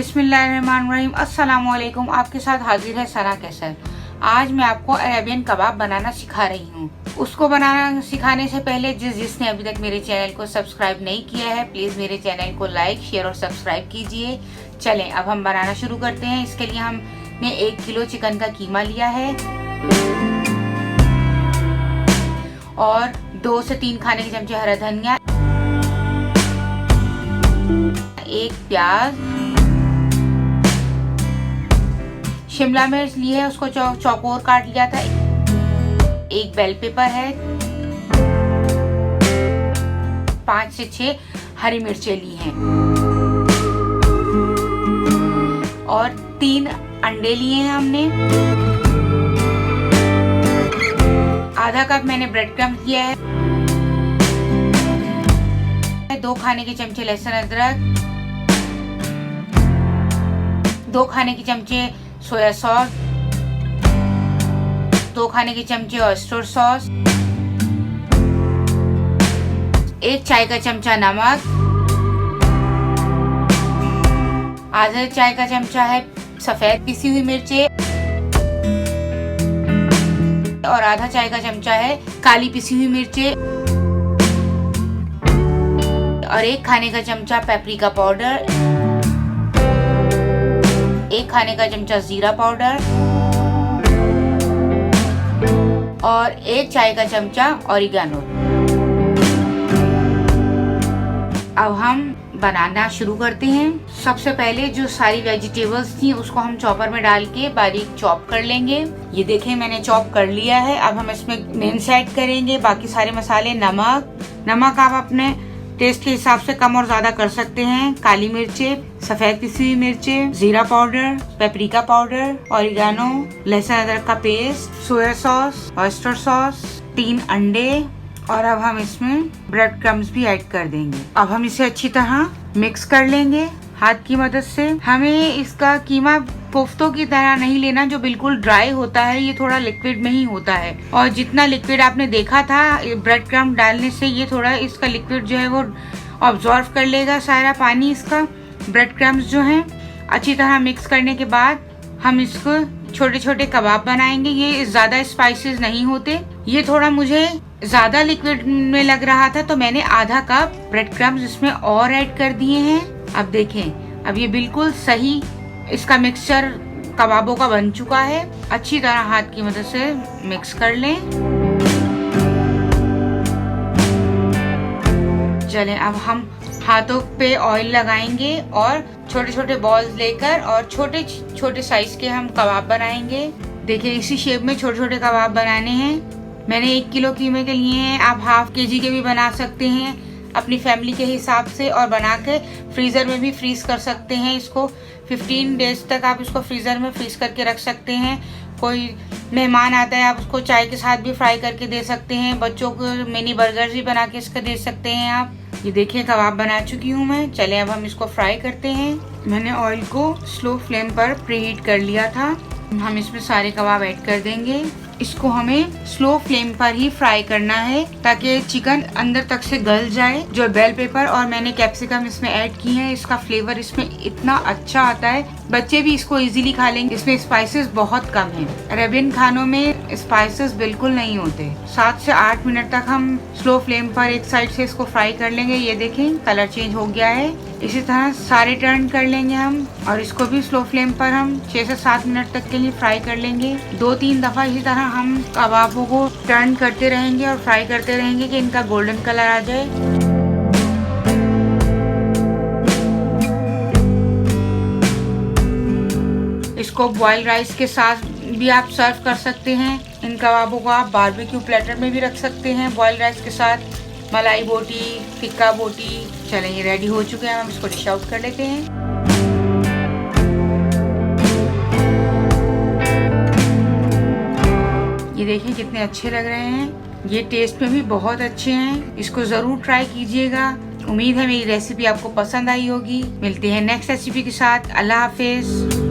बिस्मिल्लाहिर्रहमानिर्रहीम। अस्सलाम वालेकुम। आपके साथ हाजिर है सना कैसर। आज मैं आपको अरेबियन कबाब बनाना सिखा रही हूँ। उसको बनाना सिखाने से पहले जिसने अभी तक मेरे चैनल को सब्सक्राइब नहीं किया है, प्लीज मेरे चैनल को लाइक, शेयर और सब्सक्राइब कीजिए। चलें अब हम बनाना शुरू करते हैं। इसके लिए हमने 1 किलो चिकन का कीमा लिया है और 2 से 3 खाने के चमचे हरा धनिया, 1 प्याज, शिमला मिर्च ली है, उसको चौकोर काट लिया था, 1 बेल पेपर है, 5 से 6 हरी मिर्चें ली हैं और 3 अंडे लिए हैं हमने। आधा कप मैंने ब्रेड क्रम्ब लिया है, 2 खाने के चमचे लहसुन अदरक, 2 खाने के चमचे सोया सॉस, 2 खाने के चमचे ऑयस्टर सॉस, 1 चाय का चमचा नमक, आधा चाय का चमचा है सफेद पिसी हुई मिर्चें और आधा चाय का चमचा है काली पिसी हुई मिर्चें और 1 खाने का चमचा पेपरिका पाउडर, 1 खाने का चमचा जीरा पाउडर और 1 चाय का चमचा ऑरिगेनो। अब हम बनाना शुरू करते हैं। सबसे पहले जो सारी वेजिटेबल्स थी उसको हम चॉपर में डाल के बारीक चॉप कर लेंगे। ये देखें मैंने चॉप कर लिया है। अब हम इसमें मेन्स ऐड करेंगे, बाकी सारे मसाले, नमक आप अपने टेस्ट के हिसाब से कम और ज्यादा कर सकते हैं, काली मिर्चें, सफेद पिसी हुई मिर्चें, जीरा पाउडर, पेपरिका पाउडर, ऑरिगेनो, लहसुन अदरक का paste, soya sauce, oyster sauce, 3 अंडे और अब हम इसमें ब्रेड क्रम्ब्स भी ऐड कर देंगे। अब हम इसे अच्छी तरह मिक्स कर लेंगे हाथ की मदद से। हमें इसका कीमा कोफ्तों की तरह नहीं लेना जो बिल्कुल ड्राई होता है, ये थोड़ा लिक्विड में ही होता है और जितना लिक्विड आपने देखा था ब्रेड क्रम्ब डालने से ये थोड़ा इसका लिक्विड जो है वो ऑब्जॉर्व कर लेगा सारा पानी इसका। ब्रेड क्रम्ब्स जो हैं अच्छी तरह मिक्स करने के बाद हम इसको छोटे छोटे कबाब बनाएंगे। ये ज्यादा स्पाइसेस नहीं होते, ये थोड़ा मुझे ज्यादा लिक्विड में लग रहा था तो मैंने आधा कप ब्रेड क्रम्ब्स इसमें और ऐड कर दिए हैं। अब देखें, अब ये बिल्कुल सही इसका मिक्सचर कबाबों का बन चुका है। अच्छी तरह हाथ की मदद से मिक्स कर लें। चलें अब हम हाथों पे ऑयल लगाएंगे और छोटे छोटे बॉल्स लेकर और छोटे छोटे साइज के हम कबाब बनाएंगे। देखिए इसी शेप में छोटे छोटे कबाब बनाने हैं। मैंने 1 किलो कीमे के लिए हैं, आप ½ kg के भी बना सकते हैं अपनी फैमिली के हिसाब से और बना के फ्रीजर में भी फ्रीज कर सकते हैं। इसको 15 डेज तक आप इसको फ्रीजर में फ्रीज करके रख सकते हैं। कोई मेहमान आता है आप उसको चाय के साथ भी फ्राई करके दे सकते हैं। बच्चों को मिनी बर्गर भी बना के इसका दे सकते हैं आप। ये देखिए कबाब बना चुकी हूँ मैं। चले अब हम इसको फ्राई करते हैं। मैंने ऑयल को स्लो फ्लेम पर प्रीहीट कर लिया था। हम इसमें सारे कबाब ऐड कर देंगे। इसको हमें स्लो फ्लेम पर ही फ्राई करना है ताकि चिकन अंदर तक से गल जाए। जो बेल पेपर और मैंने कैप्सिकम इसमें ऐड की है, इसका फ्लेवर इसमें इतना अच्छा आता है, बच्चे भी इसको इजीली खा लेंगे। इसमें स्पाइसेस बहुत कम हैं। अरेबियन खानों में स्पाइसेस बिल्कुल नहीं होते। 7 से 8 मिनट तक हम स्लो फ्लेम पर एक साइड से इसको फ्राई कर लेंगे। ये देखें कलर चेंज हो गया है। इसी तरह सारे टर्न कर लेंगे हम और इसको भी स्लो फ्लेम पर हम 6 से 7 मिनट तक के लिए फ्राई कर लेंगे। 2-3 दफा इसी तरह हम कबाबों को टर्न करते रहेंगे और फ्राई करते रहेंगे कि इनका गोल्डन कलर आ जाए। इसको बॉइल्ड राइस के साथ भी आप सर्व कर सकते हैं। इन कबाबों को आप बारबेक्यू प्लेटर में भी रख सकते हैं बॉइल्ड राइस के साथ। मलाई बोटी, टिक्का बोटी। चलें ये रेडी हो चुके हैं, हम इसको डिश आउट कर लेते हैं। ये देखिए कितने अच्छे लग रहे हैं। ये टेस्ट में भी बहुत अच्छे हैं। इसको जरूर ट्राई कीजिएगा। उम्मीद है मेरी रेसिपी आपको पसंद आई होगी। मिलते हैं नेक्स्ट रेसिपी के साथ। अल्लाह हाफिज।